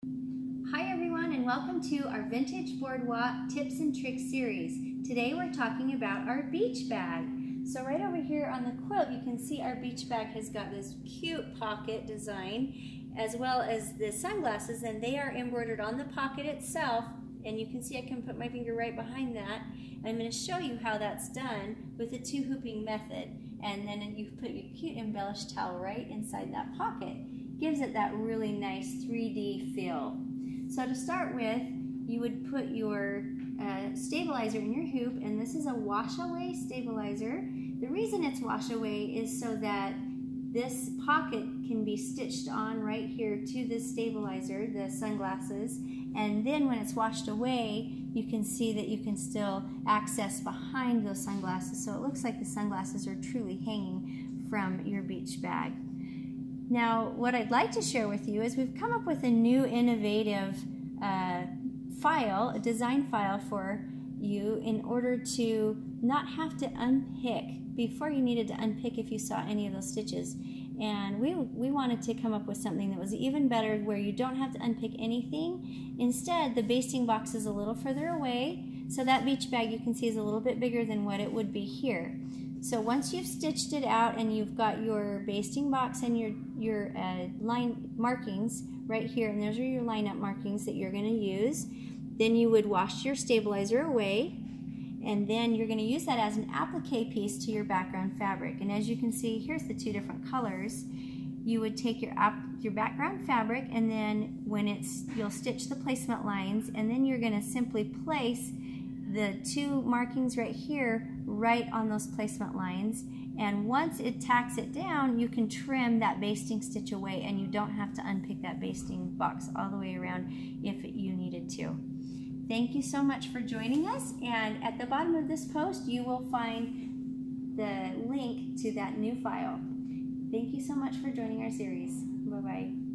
Hi everyone, and welcome to our Vintage Boardwalk Tips and Tricks series. Today we're talking about our beach bag. So right over here on the quilt you can see our beach bag has got this cute pocket design as well as the sunglasses, and they are embroidered on the pocket itself, and you can see I can put my finger right behind that. I'm going to show you how that's done with the two hooping method, and then you put your cute embellished towel right inside that pocket. Gives it that really nice 3D feel. So to start with, you would put your stabilizer in your hoop, and this is a wash-away stabilizer. The reason it's wash-away is so that this pocket can be stitched on right here to this stabilizer, the sunglasses, and then when it's washed away, you can see that you can still access behind those sunglasses, so it looks like the sunglasses are truly hanging from your beach bag. Now, what I'd like to share with you is we've come up with a new innovative file, a design file for you in order to not have to unpick before you needed to unpick if you saw any of those stitches. And we wanted to come up with something that was even better where you don't have to unpick anything. Instead, the basting box is a little further away, so that beach bag you can see is a little bit bigger than what it would be here. So once you've stitched it out and you've got your basting box and your line markings right here, and those are your lineup markings that you're going to use, then you would wash your stabilizer away, and then you're going to use that as an applique piece to your background fabric. And as you can see, here's the two different colors. You would take your background fabric, and then you'll stitch the placement lines, and then you're going to simply place the two markings right here right on those placement lines, and once it tacks it down, you can trim that basting stitch away, and you don't have to unpick that basting box all the way around if you needed to. Thank you so much for joining us, and at the bottom of this post you will find the link to that new file. Thank you so much for joining our series. Bye-bye.